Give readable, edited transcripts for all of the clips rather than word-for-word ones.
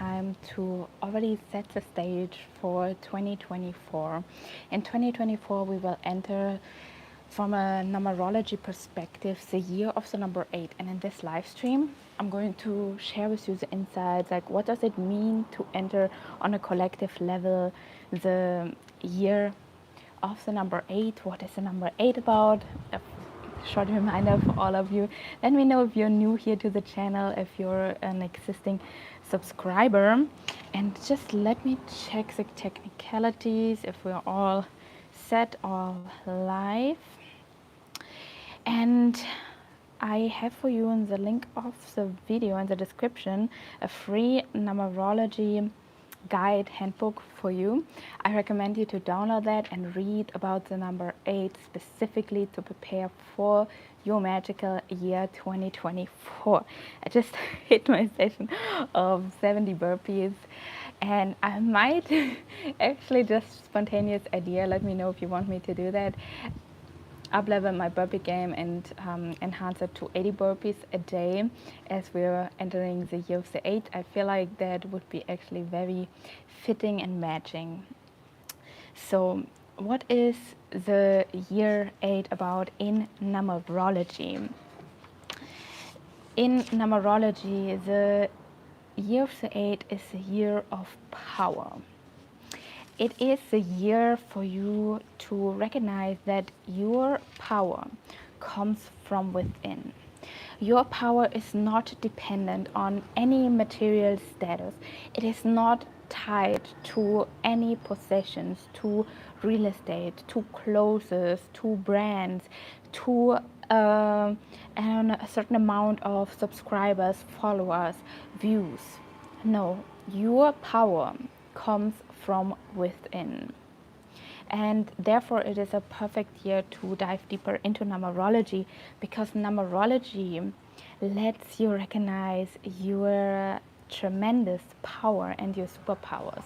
time to already set the stage for 2024. In 2024, we will enter, from a numerology perspective, the year of the number 8. And in this live stream, I'm going to share with you the insights, like what does it mean to enter on a collective level the year of the number 8. What is the number 8 about? A short reminder for all of you. Let me know if you're new here to the channel, if you're an existing subscriber, and just let me check the technicalities if we're all set, all live. And I have for you in the link of the video in the description a free numerology guide handbook for you. I recommend you to download that and read about the number 8 specifically to prepare for your magical year 2024. I just hit my session of 70 burpees, and I might actually, just spontaneous idea, let me know if you want me to do that, up-level my burpee game and enhance it to 80 burpees a day as we're entering the year of the 8. I feel like that would be actually very fitting and matching. So what is the year 8 about in numerology? In numerology, the year of the 8 is the year of power. It is the year for you to recognize that your power comes from within. Your power is not dependent on any material status. It is not tied to any possessions, to real estate, to clothes, to brands, to a certain amount of subscribers, followers, views. No, your power comes from within. And therefore it is a perfect year to dive deeper into numerology, because numerology lets you recognize your tremendous power and your superpowers.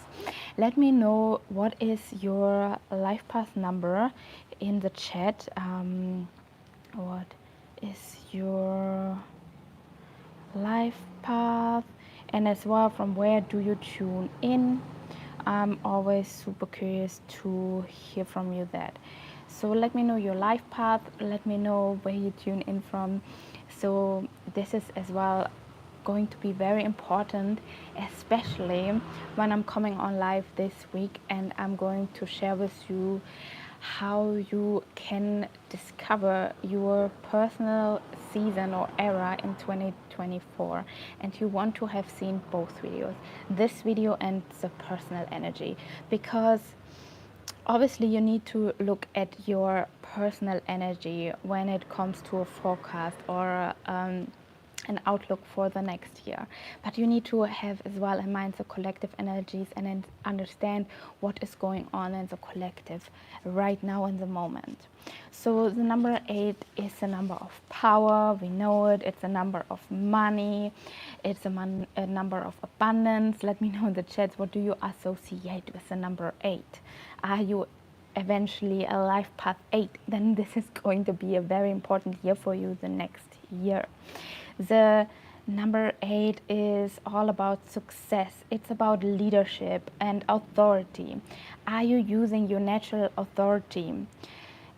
Let me know what is your life path number in the chat. What is your life path, and as well, from where do you tune in? I'm always super curious to hear from you that. So let me know your life path, let me know where you tune in from. So this is as well going to be very important, especially when I'm coming on live this week and I'm going to share with you how you can discover your personal season or era in 2024, and you want to have seen both videos, this video and the personal energy, because obviously you need to look at your personal energy when it comes to a forecast or an outlook for the next year, but you need to have as well in mind the collective energies and then understand what is going on in the collective right now in the moment. So the number 8 is a number of power, we know it. It's a number of money, it's a number of abundance. Let me know in the chat, what do you associate with the number 8? Are you eventually a life path 8? Then this is going to be a very important year for you the next year. The number 8 is all about success. It's about leadership and authority. Are you using your natural authority?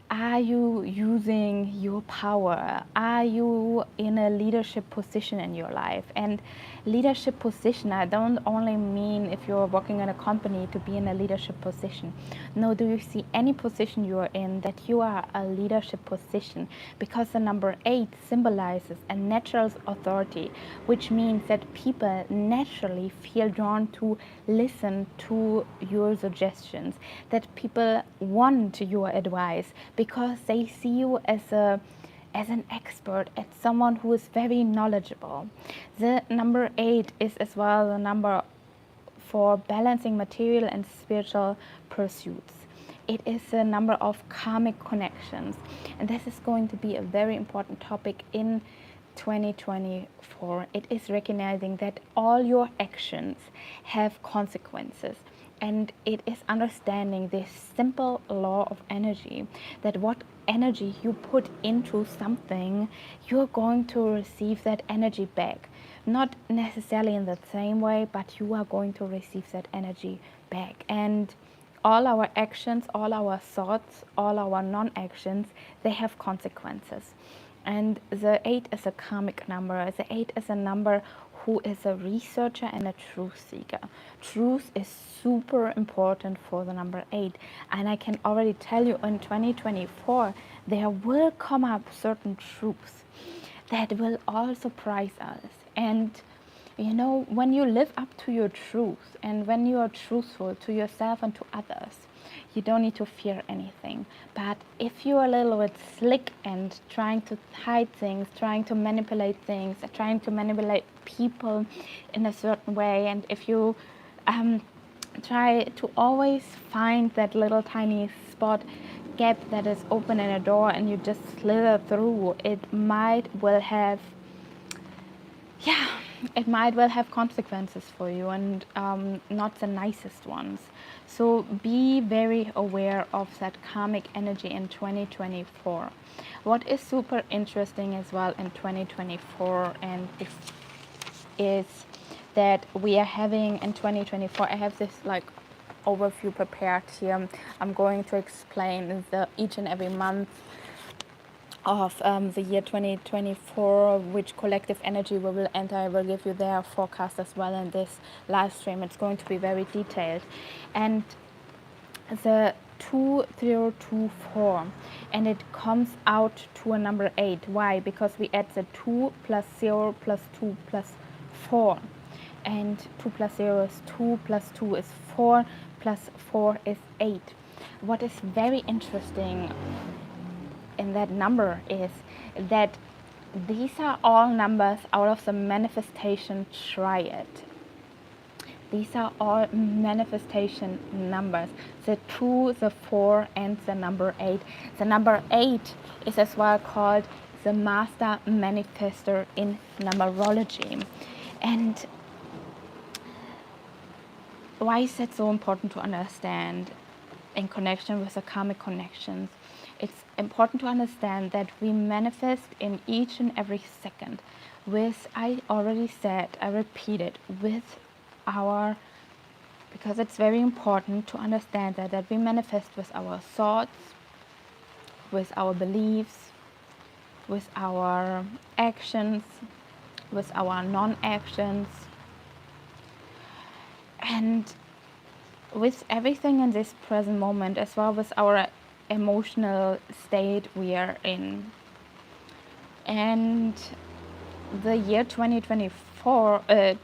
Are you using your power? Are you in a leadership position in your life? And leadership position, I don't only mean if you're working in a company to be in a leadership position. No, do you see any position you are in that you are a leadership position? Because the number 8 symbolizes a natural authority, which means that people naturally feel drawn to listen to your suggestions, that people want your advice, because they see you as an expert, as someone who is very knowledgeable. The number 8 is as well the number for balancing material and spiritual pursuits. It is a number of karmic connections, and this is going to be a very important topic in 2024. It is recognizing that all your actions have consequences. And it is understanding this simple law of energy, that what energy you put into something, you're going to receive that energy back. not necessarily in the same way, but you are going to receive that energy back. And all our actions, all our thoughts, all our non-actions, they have consequences. And the 8 is a karmic number. The 8 is a number who is a researcher and a truth seeker. Truth is super important for the number 8. And I can already tell you in 2024, there will come up certain truths that will all surprise us. And you know, when you live up to your truth and when you are truthful to yourself and to others, you don't need to fear anything. But if you're a little bit slick and trying to hide things, trying to manipulate things, trying to manipulate people in a certain way, and if you try to always find that little tiny spot, gap that is open in a door and you just slither through, it might well have consequences for you, and not the nicest ones. So be very aware of that karmic energy in 2024. What is super interesting as well in 2024 and is that we are having in 2024, I have this like overview prepared here. I'm going to explain each and every month of the year 2024, which collective energy we will enter. I will give you their forecast as well in this live stream. It's going to be very detailed. And the 2024, and it comes out to a number 8. Why? Because we add the 2 plus 0 plus 2 plus 4. And 2 plus 0 is 2 plus 2 is 4 plus 4 is 8. What is very interesting in that number is that these are all numbers out of the manifestation triad. These are all manifestation numbers. The 2, the 4, and the number 8. The number 8 is as well called the master manifestor in numerology. And why is that so important to understand in connection with the karmic connections? It's important to understand that we manifest in each and every second with, I already said, I repeat it, because it's very important to understand that we manifest with our thoughts, with our beliefs, with our actions, with our non-actions, and with everything in this present moment, as well with our emotional state we are in. And the year 2024 is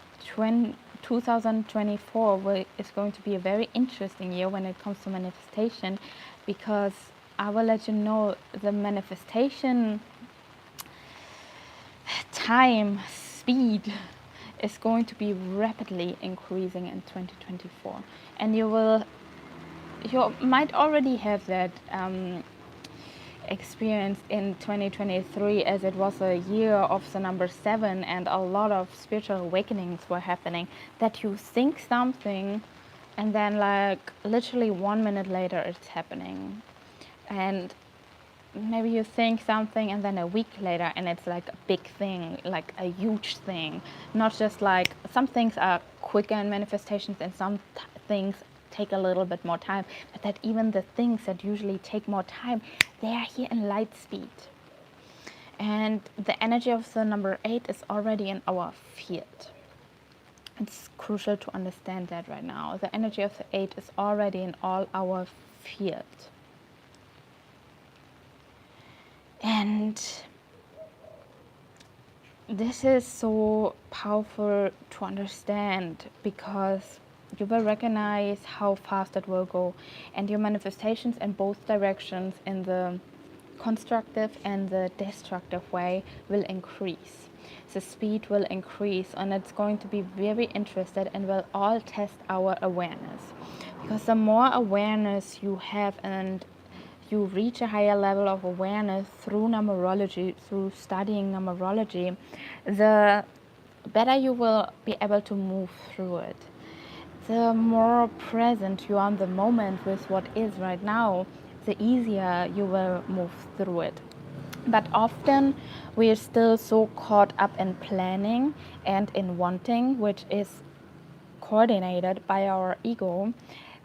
going to be a very interesting year when it comes to manifestation, because I will let you know the manifestation time speed is going to be rapidly increasing in 2024, and you might already have that experience in 2023, as it was a year of the number 7 and a lot of spiritual awakenings were happening, that you think something and then like literally 1 minute later it's happening, and maybe you think something and then a week later and it's like a big thing, like a huge thing. Not just like, some things are quicker in manifestations and some things take a little bit more time, but that even the things that usually take more time, they are here in light speed. And the energy of the number 8 is already in our field. It's crucial to understand that right now. The energy of the 8 is already in all our field. And this is so powerful to understand, because you will recognize how fast it will go, and your manifestations in both directions, in the constructive and the destructive way, will increase. The speed will increase, and it's going to be very interesting and will all test our awareness. Because the more awareness you have and you reach a higher level of awareness through numerology, through studying numerology, the better you will be able to move through it. The more present you are in the moment with what is right now, the easier you will move through it. But often we are still so caught up in planning and in wanting, which is coordinated by our ego,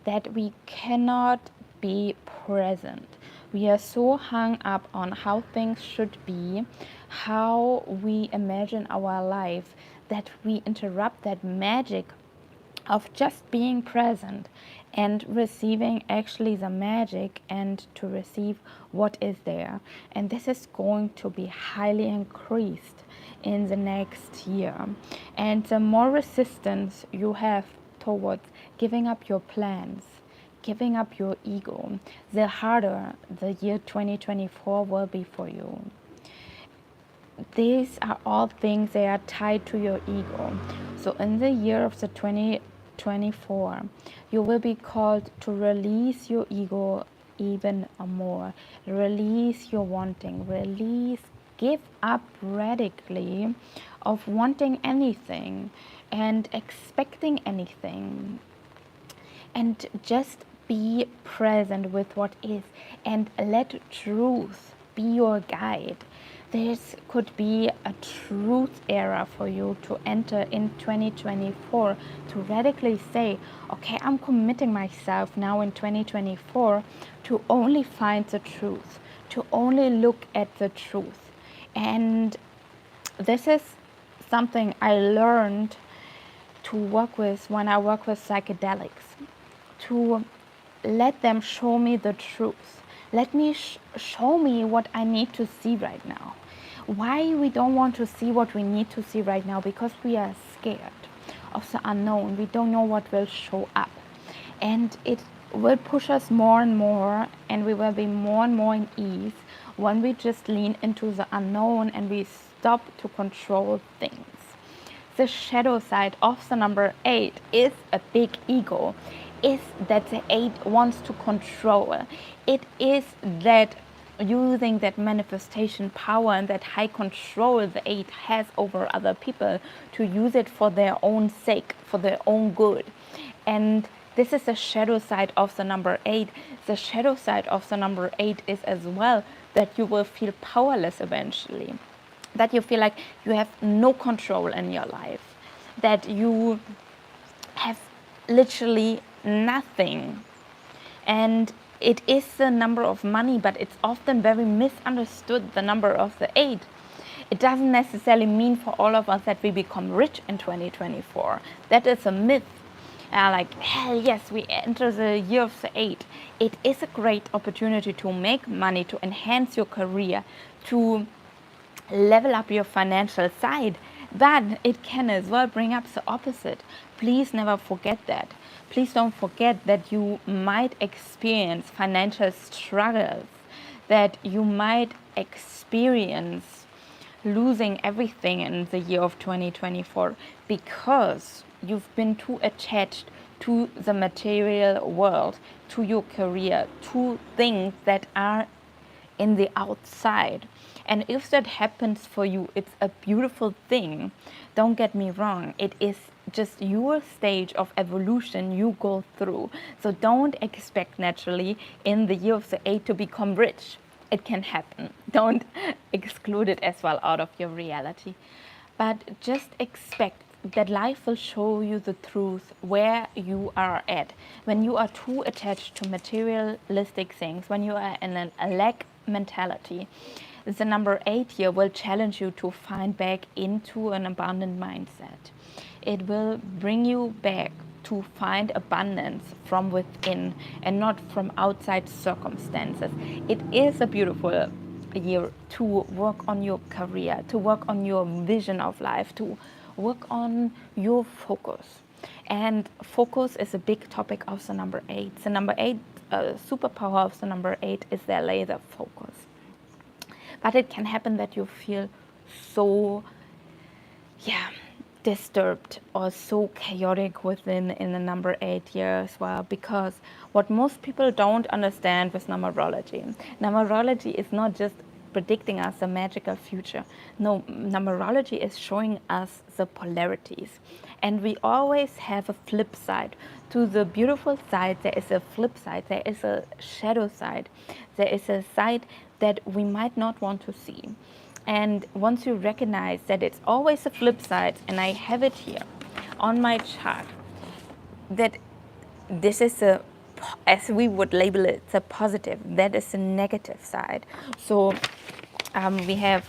that we cannot be present. We are so hung up on how things should be, how we imagine our life, that we interrupt that magic of just being present and receiving actually the magic and to receive what is there. And this is going to be highly increased in the next year. And the more resistance you have towards giving up your plans, giving up your ego, the harder the year 2024 will be for you. These are all things that are tied to your ego. So in the year of the 2024, you will be called to release your ego even more. Release your wanting. Release, give up radically of wanting anything and expecting anything. And just be present with what is and let truth be your guide. This could be a truth era for you to enter in 2024, to radically say, okay, I'm committing myself now in 2024 to only find the truth, to only look at the truth. And this is something I learned to work with when I work with psychedelics, to let them show me the truth. Let me show me what I need to see right now. Why we don't want to see what we need to see right now? Because we are scared of the unknown. We don't know what will show up. And it will push us more and more, and we will be more and more in ease when we just lean into the unknown and we stop to control things. The shadow side of the number 8 is a big ego. Is that the 8 wants to control. It is that using that manifestation power and that high control the 8 has over other people to use it for their own sake, for their own good. And this is the shadow side of the number 8. The shadow side of the number 8 is as well that you will feel powerless eventually. That you feel like you have no control in your life. That you have literally nothing. And it is the number of money, but it's often very misunderstood, the number of the 8. It doesn't necessarily mean for all of us that we become rich in 2024. That is a myth. Like, hell yes, we enter the year of the 8. It is a great opportunity to make money, to enhance your career, to level up your financial side. But it can as well bring up the opposite. Please never forget that. Please don't forget that you might experience financial struggles, that you might experience losing everything in the year of 2024 because you've been too attached to the material world, to your career, to things that are in the outside. And if that happens for you, it's a beautiful thing. Don't get me wrong. It is just your stage of evolution you go through. So don't expect naturally in the year of the 8 to become rich. It can happen. Don't exclude it as well out of your reality. But just expect that life will show you the truth where you are at. When you are too attached to materialistic things, when you are in a lack mentality, the number 8 here will challenge you to find back into an abundant mindset. It will bring you back to find abundance from within and not from outside circumstances. It is a beautiful year to work on your career, to work on your vision of life, to work on your focus. And focus is a big topic of the number 8. The number 8 superpower of the number 8 is their laser focus. But it can happen that you feel so disturbed or so chaotic within in the number 8 year as well, because what most people don't understand with numerology is not just predicting us a magical future. No, numerology is showing us the polarities, and we always have a flip side. To the beautiful side, there is a flip side, there is a shadow side, there is a side that we might not want to see. And once you recognize that it's always a flip side, and I have it here on my chart, that this is a, as we would label it, it's a positive, that is a negative side. So we have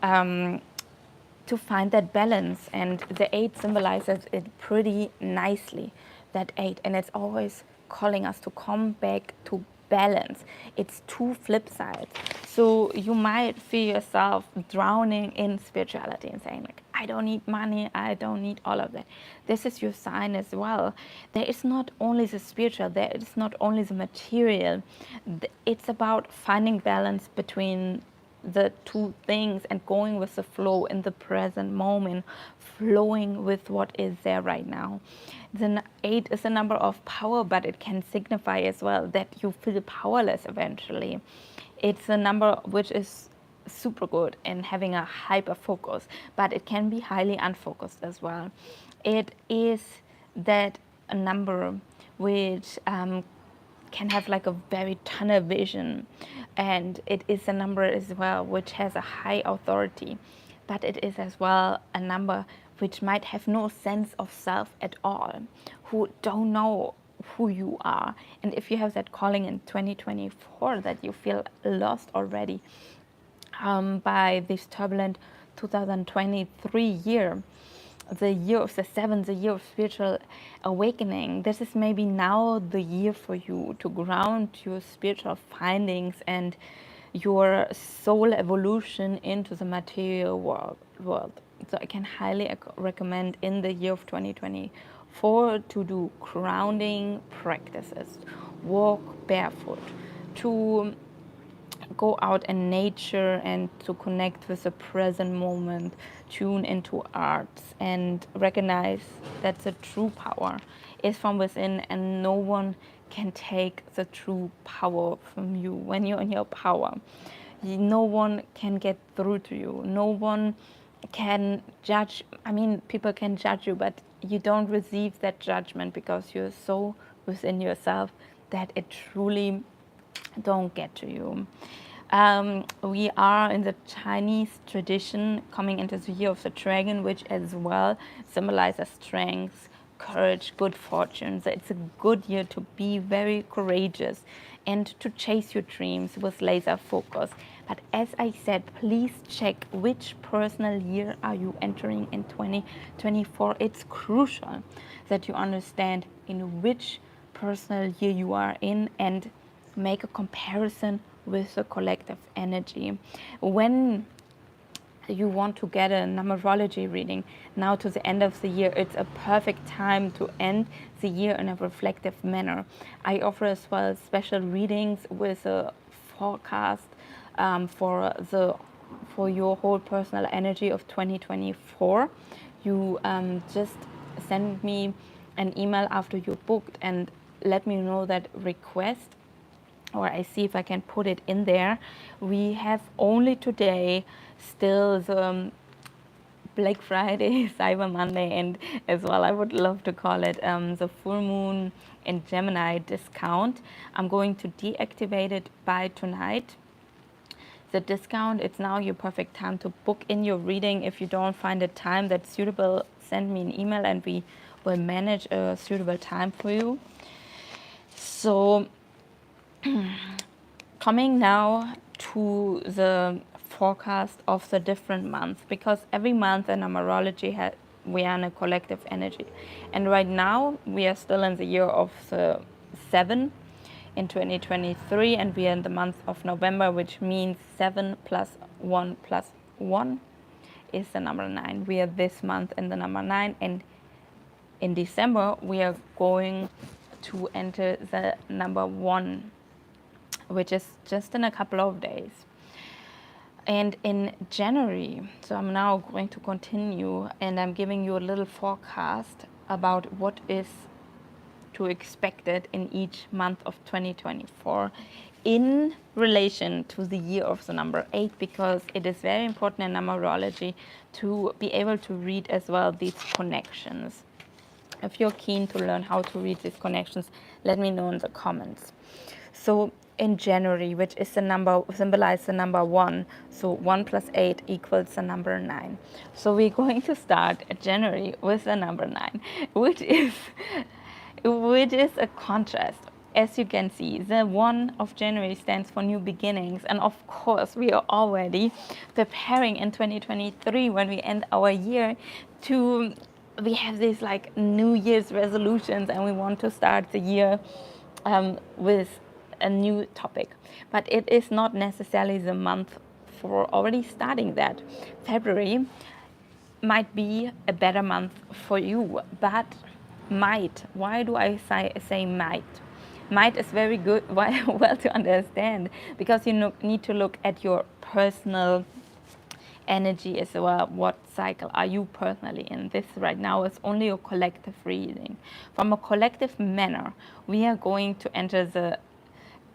to find that balance, and the 8 symbolizes it pretty nicely, that 8, and it's always calling us to come back to balance. It's 2 flip sides. So you might feel yourself drowning in spirituality and saying like, I don't need money, I don't need all of that. This is your sign as well. There is not only the spiritual, there is not only the material. It's about finding balance between the 2 things and going with the flow in the present moment, flowing with what is there right now. The 8 is a number of power, but it can signify as well that you feel powerless eventually. It's a number which is super good in having a hyper focus, but it can be highly unfocused as well. It is that a number which can have like a very tunnel vision, and it is a number as well which has a high authority, but it is as well a number which might have no sense of self at all, who don't know who you are. And if you have that calling in 2024 that you feel lost already by this turbulent 2023 year, the year of the 7, the year of spiritual awakening, this is maybe now the year for you to ground your spiritual findings and your soul evolution into the material world. So I can highly recommend in the year of 2024 to do grounding practices, walk barefoot, to go out in nature and to connect with the present moment, tune into arts, and recognize that the true power is from within, and no one can take the true power from you. When you're in your power, no one can get through to you. No one can judge. I mean, people can judge you, but you don't receive that judgment because you're so within yourself that it truly don't get to you. We are in the Chinese tradition coming into the year of the dragon, which as well symbolizes strength, courage, good fortune. So it's a good year to be very courageous and to chase your dreams with laser focus. But as I said, please check which personal year are you entering in 2024. It's crucial that you understand in which personal year you are in and make a comparison with the collective energy. When you want to get a numerology reading now to the end of the year, it's a perfect time to end the year in a reflective manner. I offer as well special readings with a forecast for your whole personal energy of 2024. You just send me an email after you're booked and let me know that request, or I see if I can put it in there. We have only today still the Black Friday, Cyber Monday, and as well I would love to call it the full moon in Gemini discount. I'm going to deactivate it by tonight. The discount, it's now your perfect time to book in your reading. If you don't find a time that's suitable, send me an email and we will manage a suitable time for you. So coming now to the forecast of the different months, because every month in numerology we are in a collective energy, and right now we are still in the year of the 7 in 2023, and we are in the month of November, which means 7 plus 1 plus 1 is the number 9. We are this month in the number 9, and in December we are going to enter the number 1, which is just in a couple of days. And in January, so I'm now going to continue and I'm giving you a little forecast about what is to expect it in each month of 2024 in relation to the year of the number 8, because it is very important in numerology to be able to read as well these connections. If you're keen to learn how to read these connections, let me know in the comments. So in January, which is the number, symbolize the number 1, so 1 plus 8 equals the number 9. So we're going to start January with the number 9, which is a contrast. As you can see, the 1 of January stands for new beginnings. And of course, we are already preparing in 2023 when we end our year to, we have these like New Year's resolutions and we want to start the year with a new topic. But it is not necessarily the month for already starting that. February might be a better month for you, but might. Why do I say might? Might is very good, well to understand, because you need to look at your personal energy as well. What cycle are you personally in? This right now is only a collective reading. From a collective manner, we are going to enter the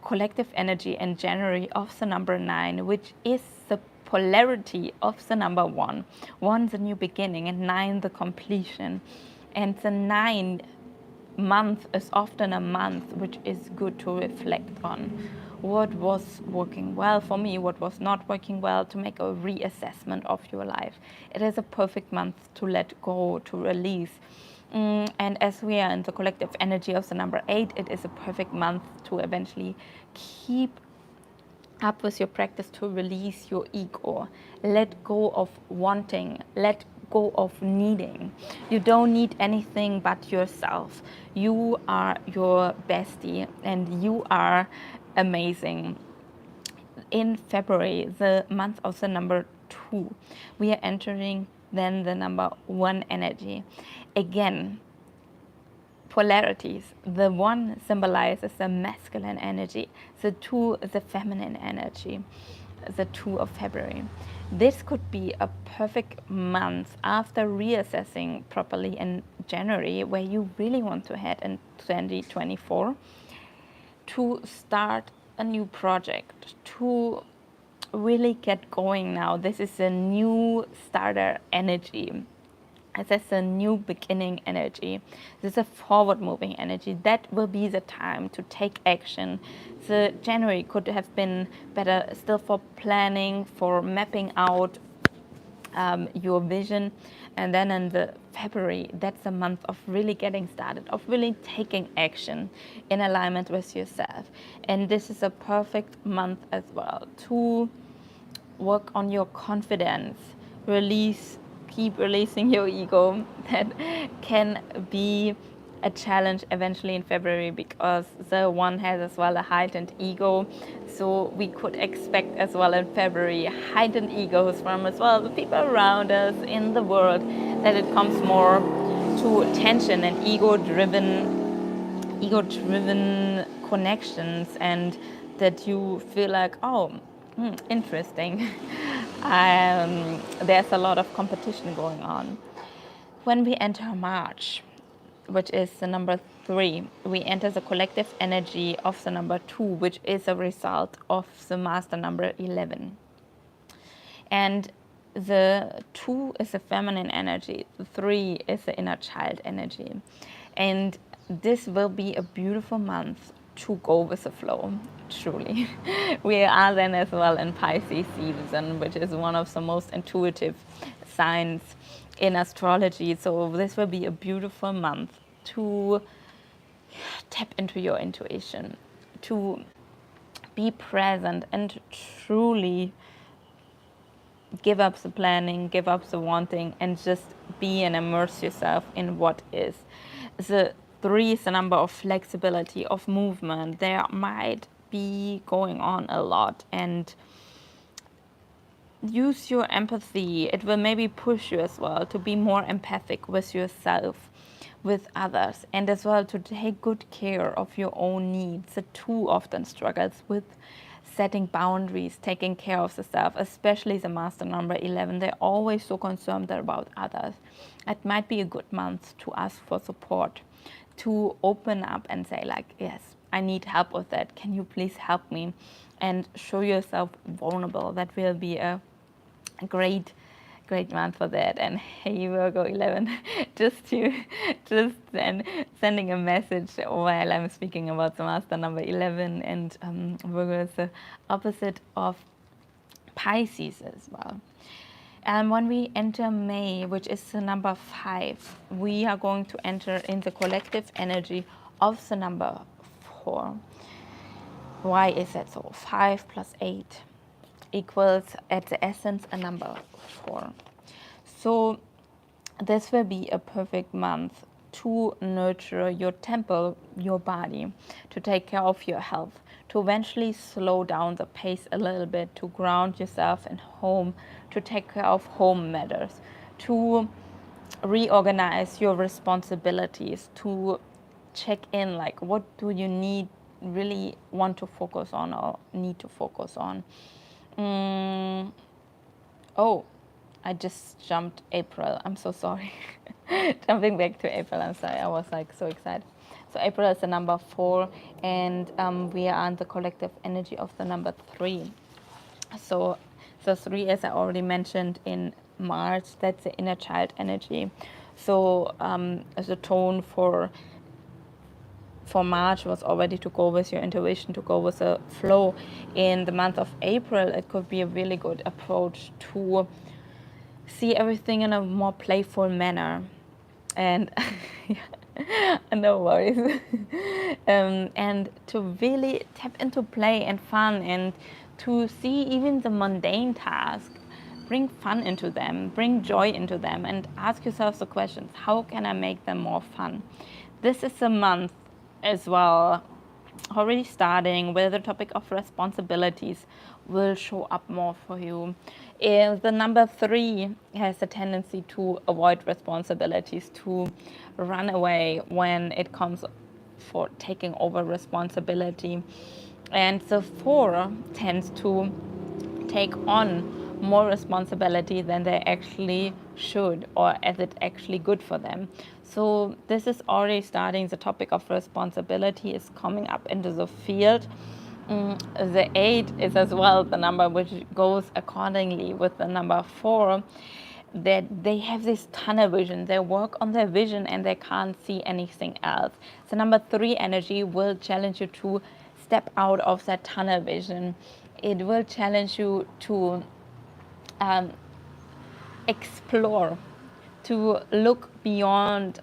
collective energy in January of the number 9, which is the polarity of the number 1. 1 the new beginning and 9 the completion. And the 9 month is often a month which is good to reflect on. What was working well for me, what was not working well, to make a reassessment of your life. It is a perfect month to let go, to release. And as we are in the collective energy of the number 8, it is a perfect month to eventually keep up with your practice, to release your ego. Let go of wanting, let go of needing. You don't need anything but yourself. You are your bestie and you are amazing. In February, the month of the number 2, we are entering then the number 1 energy. Again, polarities. The 1 symbolizes the masculine energy, the 2 the feminine energy, the 2 of February. This could be a perfect month after reassessing properly in January, where you really want to head in 2024, to start a new project, to really get going now. This is a new starter energy. This is a new beginning energy. This is a forward moving energy. That will be the time to take action. The January could have been better still for planning, for mapping out your vision. And then in the February, that's a month of really getting started, of really taking action in alignment with yourself. And this is a perfect month as well to work on your confidence, keep releasing your ego. That can be a challenge eventually in February, because the 1 has as well a heightened ego. So we could expect as well in February heightened egos from as well the people around us in the world, that it comes more to tension and ego-driven connections, and that you feel like, oh, interesting. There's a lot of competition going on. When we enter March, which is the number 3, we enter the collective energy of the number 2, which is a result of the master number 11. And the 2 is the feminine energy, the 3 is the inner child energy. And this will be a beautiful month to go with the flow, truly. We are then as well in Pisces season, which is one of the most intuitive signs in astrology. So this will be a beautiful month to tap into your intuition, to be present and truly give up the planning, give up the wanting, and just be and immerse yourself in what is. The 3 is the number of flexibility, of movement. There might be going on a lot, and use your empathy. It will maybe push you as well to be more empathic with yourself, with others, and as well to take good care of your own needs. The 2 often struggles with setting boundaries, taking care of the self, especially the master number 11. They're always so concerned about others. It might be a good month to ask for support, to open up and say like, yes, I need help with that. Can you please help me? And show yourself vulnerable. That will be a great great month for that. And hey, Virgo 11, just sending a message while I'm speaking about the master number 11, and Virgo is the opposite of Pisces as well. And when we enter May, which is the number 5, we are going to enter in the collective energy of the number 4. Why is that so? 5 plus 8 equals, at the essence, a number 4. So this will be a perfect month to nurture your temple, your body, to take care of your health, to eventually slow down the pace a little bit, to ground yourself in home, to take care of home matters, to reorganize your responsibilities, to check in, like, what do you really want to focus on or need to focus on. Oh, I just jumped April. I'm so sorry. Jumping back to April, I'm sorry. I was like so excited. So April is the number 4, and we are in the collective energy of the number 3. So the 3, as I already mentioned in March, that's the inner child energy. So the tone for March was already to go with your intuition, to go with the flow. In the month of April, it could be a really good approach to see everything in a more playful manner. And no worries. And to really tap into play and fun, and to see even the mundane tasks, bring fun into them, bring joy into them, and ask yourself the questions, how can I make them more fun? This is a month as well, already starting, where the topic of responsibilities will show up more for you. The number 3 has a tendency to avoid responsibilities, to run away when it comes for taking over responsibility. And the 4 tends to take on more responsibility than they actually should, or as it's actually good for them. So this is already starting. The topic of responsibility is coming up into the field. The 8 is as well the number which goes accordingly with the number 4, that they have this tunnel vision. They work on their vision and they can't see anything else. So number 3 energy will challenge you to step out of that tunnel vision. It will challenge you to explore, to look beyond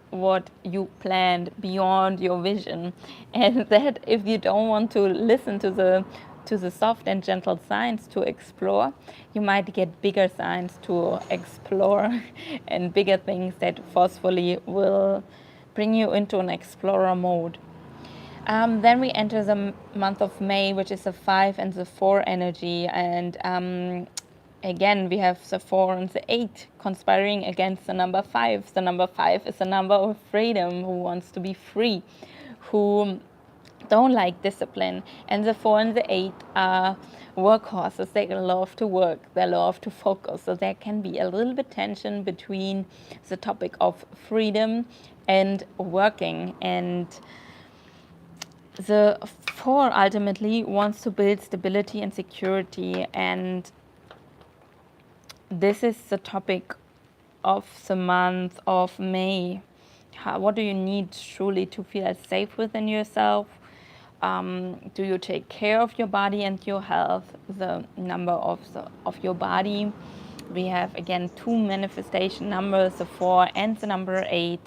what you planned, beyond your vision. And that if you don't want to listen to the soft and gentle signs to explore, you might get bigger signs to explore and bigger things that forcefully will bring you into an explorer mode. Then we enter the month of May, which is the 5 and the 4 energy, and again, we have the 4 and the 8 conspiring against the number 5. The number 5 is the number of freedom, who wants to be free, who don't like discipline. And the 4 and the 8 are workhorses. They love to work, they love to focus. So there can be a little bit tension between the topic of freedom and working. And the 4 ultimately wants to build stability and security, and this is the topic of the month of May. What do you need truly to feel safe within yourself? Do you take care of your body and your health? The number of your body. We have again 2 manifestation numbers, the 4 and the number 8,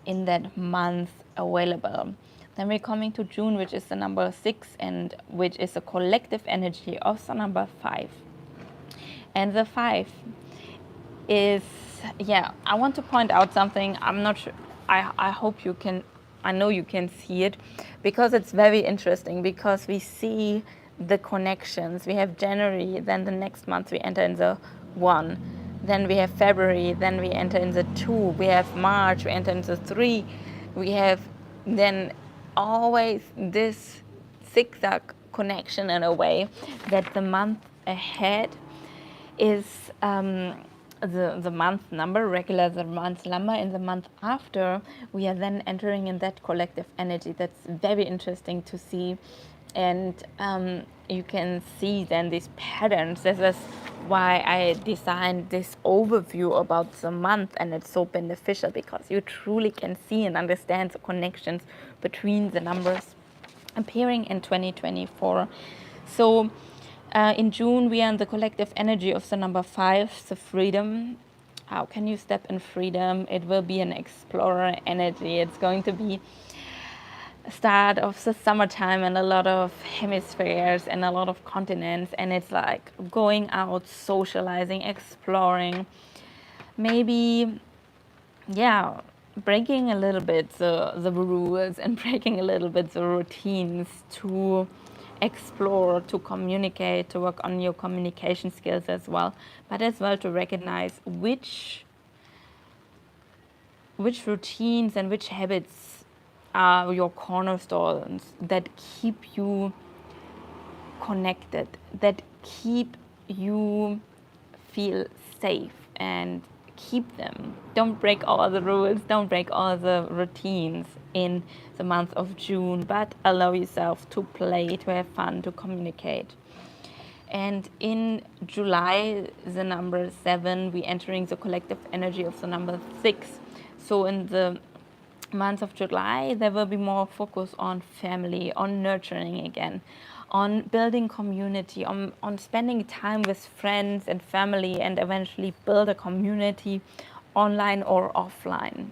in that month available. Then we're coming to June, which is the number 6, and which is a collective energy of the number 5. And the 5 is, I want to point out something. I'm not sure, I hope you can, I know you can see it, because it's very interesting, because we see the connections. We have January, then the next month we enter in the 1. Then we have February, then we enter in the 2. We have March, we enter in the 3. We have then always this zigzag connection, in a way that the month ahead is the month number, regular the month number. In the month after, we are then entering in that collective energy. That's very interesting to see. And you can see then these patterns. This is why I designed this overview about the month, and it's so beneficial because you truly can see and understand the connections between the numbers appearing in 2024. So in June, we are in the collective energy of the number 5, the freedom. How can you step in freedom? It will be an explorer energy. It's going to be start of the summertime and a lot of hemispheres and a lot of continents, and it's like going out, socializing, exploring, maybe breaking a little bit the rules and breaking a little bit the routines to explore, to communicate, to work on your communication skills as well, but as well to recognize which routines and which habits are your cornerstones that keep you connected, that keep you feel safe, and keep them. Don't break all the rules, don't break all the routines in the month of June, but allow yourself to play, to have fun, to communicate. And in July, the number 7, we're entering the collective energy of the number 6. So in the month of July, there will be more focus on family, on nurturing again, on building community, on spending time with friends and family, and eventually build a community online or offline.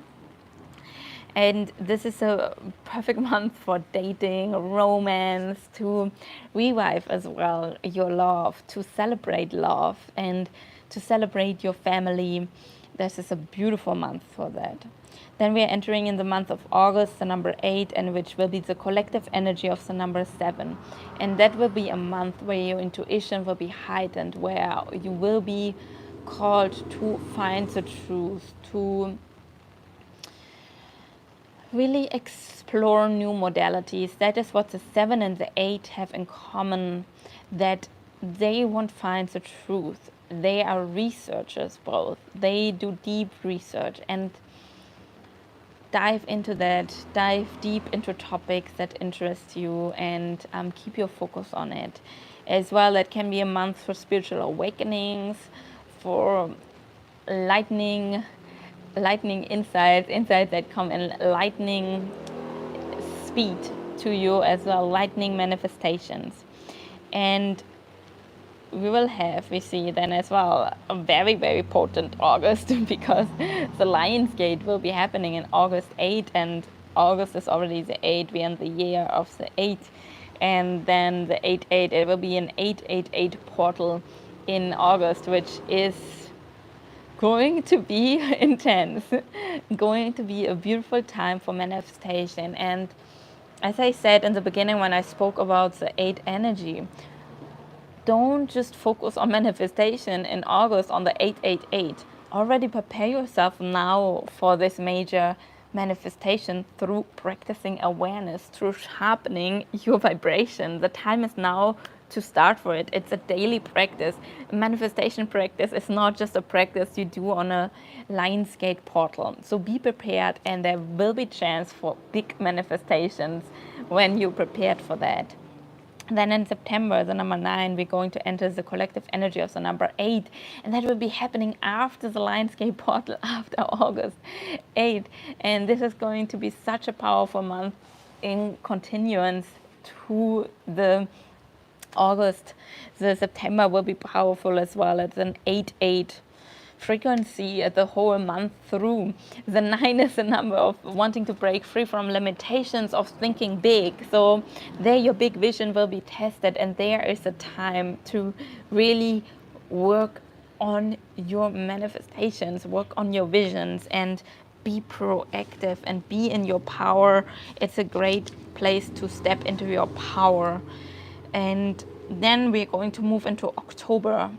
And this is a perfect month for dating, romance, to revive as well your love, to celebrate love, and to celebrate your family. This is a beautiful month for that. Then we are entering in the month of August, the number 8, and which will be the collective energy of the number 7. And that will be a month where your intuition will be heightened, where you will be called to find the truth, to really explore new modalities. That is what the 7 and the 8 have in common, that they want to find the truth. They are researchers both. They do deep research and dive into that, dive deep into topics that interest you, and keep your focus on it. As well, it can be a month for spiritual awakenings, for lightning insights that come in lightning speed to you, as well, lightning manifestations. And we see then as well a very, very potent August because the Lion's Gate will be happening in August 8, and August is already the 8. We're in the year of the 8, and then the 8-8, it will be an 888 portal in August, which is going to be intense, going to be a beautiful time for manifestation. And as I said in the beginning when I spoke about the 8 energy, don't just focus on manifestation in August on the 888. Already prepare yourself now for this major manifestation through practicing awareness, through sharpening your vibration. The time is now to start for it. It's a daily practice. Manifestation practice is not just a practice you do on a Lion's Gate portal. So be prepared, and there will be chance for big manifestations when you're prepared for that. Then in September, the number 9, we're going to enter the collective energy of the number 8. And that will be happening after the Lion's Gate portal, after August 8. And this is going to be such a powerful month in continuance to the August. The September will be powerful as well. It's an 8-8 frequency the whole month through. The 9 is the number of wanting to break free from limitations of thinking big. So there your big vision will be tested, and there is a time to really work on your manifestations, work on your visions, and be proactive and be in your power. It's a great place to step into your power. And then we're going to move into October,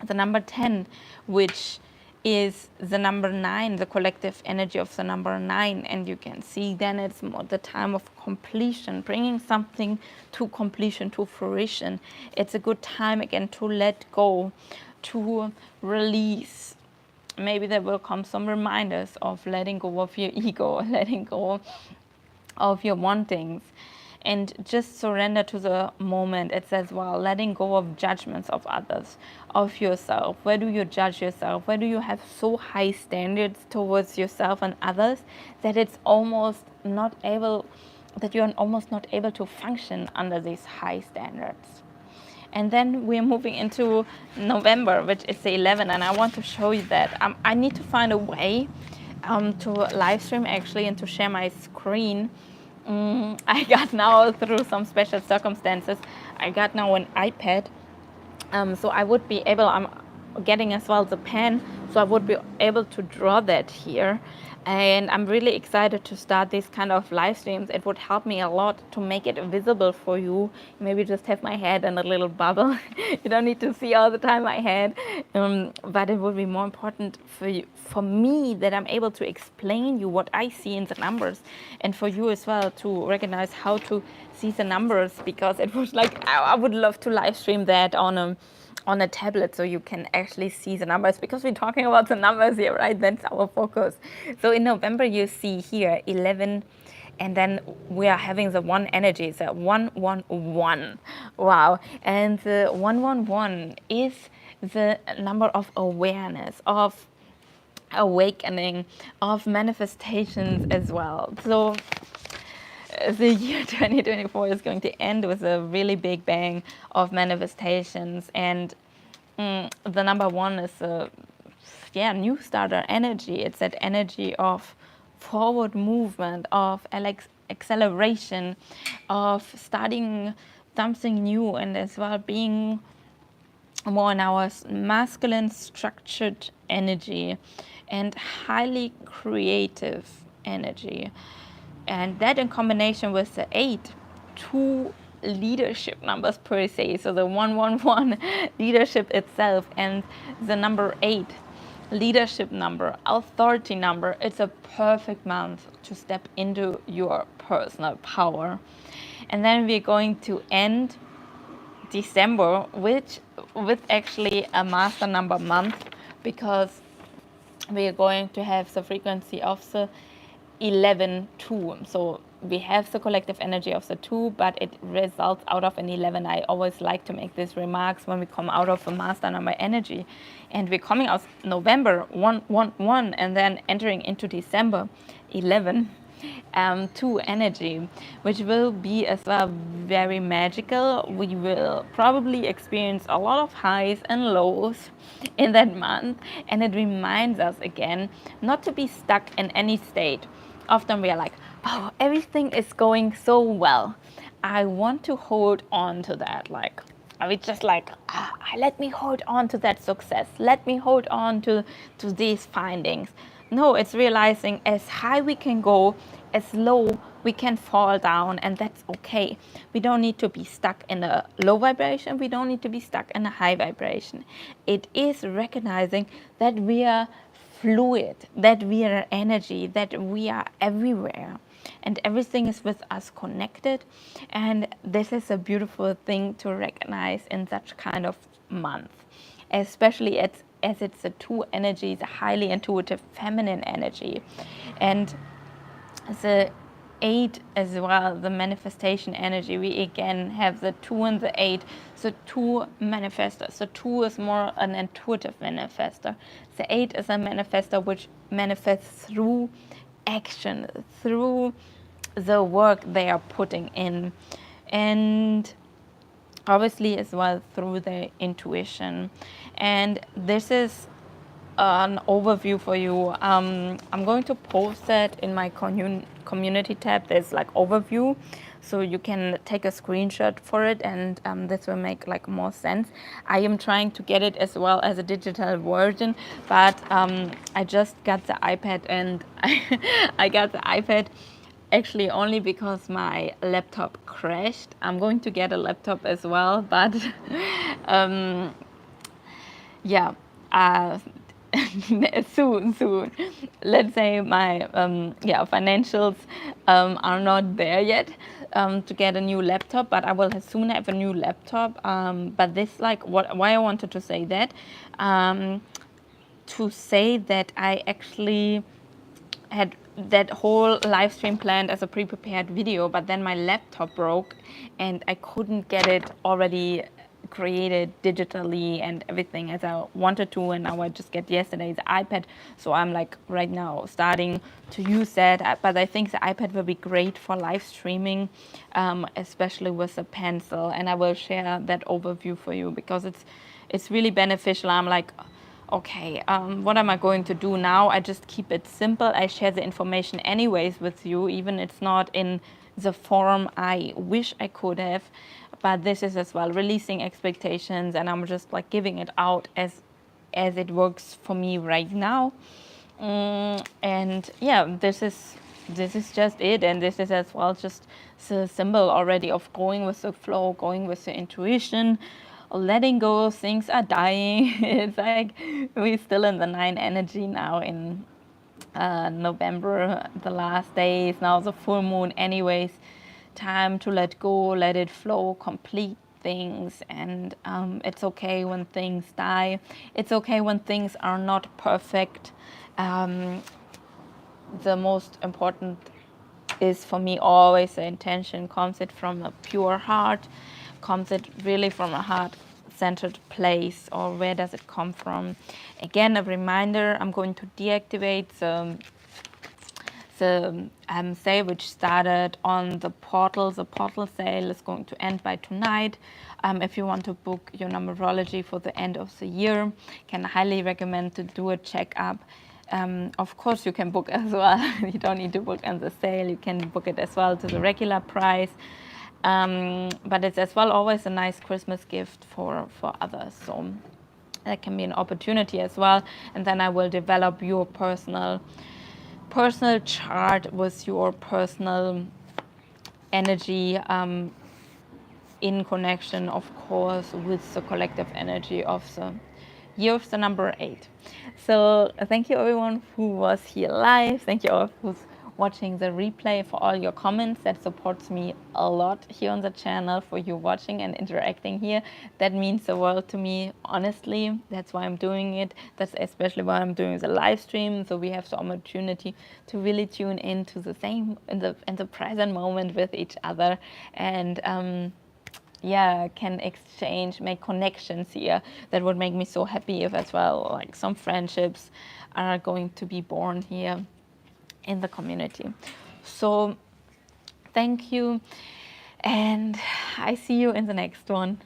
the number 10, which is the number 9, the collective energy of the number 9. And you can see then it's more the time of completion, bringing something to completion, to fruition. It's a good time again to let go, to release, maybe there will come some reminders of letting go of your ego, letting go of your wantings, and just surrender to the moment. It says, well, letting go of judgments of others, of yourself. Where do you judge yourself? Where do you have so high standards towards yourself and others that you're almost not able to function under these high standards? And then we're moving into November, which is the 11th, and I want to show you that. I need to find a way to live stream actually and to share my screen. I got now, through some special circumstances, I got now an iPad, so I would be able, I'm getting as well the pen, so I would be able to draw that here. And I'm really excited to start these kind of live streams. It would help me a lot to make it visible for you. Maybe just have my head in a little bubble. You don't need to see all the time my head, but it would be more important for me, that I'm able to explain you what I see in the numbers, and for you as well to recognize how to see the numbers, because it was like, I would love to live stream that on a tablet, so you can actually see the numbers, because we're talking about the numbers here, right? That's our focus. So in November, you see here 11, and then we are having the one energy, the 111. Wow. And the 111 is the number of awareness, of awakening, of manifestations as well. So the year 2024 is going to end with a really big bang of manifestations, and the number one is a new starter energy. It's that energy of forward movement, of acceleration, of starting something new, and as well being more in our masculine structured energy and highly creative energy. And that in combination with the 8, 2 leadership numbers per se, so the 111 leadership itself, and the number 8 leadership number, authority number, it's a perfect month to step into your personal power. And then we're going to end December with actually a master number month, because we are going to have the frequency of the 11-2. So we have the collective energy of the 2, but it results out of an 11. I always like to make these remarks when we come out of a master number energy, and we're coming out November 111, and then entering into December 11. 2 energy, which will be as well very magical. We will probably experience a lot of highs and lows in that month, and it reminds us again not to be stuck in any state. Often we are like, oh, everything is going so well, I want to hold on to that. Like, are we just like, let me hold on to that success, let me hold on to these findings? No, it's realizing as high we can go, as low we can fall down, and that's okay. We don't need to be stuck in a low vibration. We don't need to be stuck in a high vibration. It is recognizing that we are fluid, that we are energy, that we are everywhere, and everything is with us connected. And this is a beautiful thing to recognize in such kind of month, especially as it's a 2 energy, the highly intuitive feminine energy, and the 8 as well, the manifestation energy. We again have the 2 and the 8, so 2 manifestors. So 2 is more an intuitive manifestor. The 8 is a manifestor which manifests through action, through the work they are putting in, and obviously as well through their intuition. And this is an overview for you. I'm going to post that in my community tab. There's like overview, so you can take a screenshot for it, and this will make like more sense. I am trying to get it as well as a digital version, but I just got the iPad, and I got the iPad actually only because my laptop crashed. I'm going to get a laptop as well, but yeah, soon. Let's say my financials are not there yet to get a new laptop, but I will soon have a new laptop. But this, like, why I wanted to say that, to say that I actually had that whole live stream planned as a pre-prepared video, but then my laptop broke and I couldn't get it already created digitally and everything as I wanted to, and now I just get yesterday's iPad, so I'm like right now starting to use that. But I think the iPad will be great for live streaming, especially with the pencil, and I will share that overview for you because it's really beneficial. I'm like, okay, what am I going to do now? I just keep it simple. I share the information anyways with you, even it's not in the form I wish I could have. But this is as well releasing expectations, and I'm just like giving it out as it works for me right now. And yeah, this is just it, and this is as well just the symbol already of going with the flow, going with the intuition, letting go. Things are dying. It's like we're still in the 9 energy now in November, the last days now, the full moon anyways. Time to let go, let it flow, complete things. And it's okay when things die. It's okay when things are not perfect. The most important is for me always the intention. Comes it from a pure heart? Comes it really from a heart-centered place, or where does it come from? Again, a reminder, I'm going to deactivate the sale which started on the portal. The portal sale is going to end by tonight. If you want to book your numerology for the end of the year, can highly recommend to do a checkup. Of course, you can book as well. You don't need to book on the sale. You can book it as well to the regular price. But it's as well always a nice Christmas gift for others. So that can be an opportunity as well. And then I will develop your personal chart with your personal energy, in connection, of course, with the collective energy of the year of the number 8. So thank you everyone who was here live. Thank you all who's watching the replay, for all your comments. That supports me a lot here on the channel, for you watching and interacting here. That means the world to me, honestly. That's why I'm doing it. That's especially why I'm doing the live stream, so we have the opportunity to really tune into the same in the present moment with each other, and can exchange, make connections here. That would make me so happy if as well, like, some friendships are going to be born here in the community. So thank you, and I see you in the next one.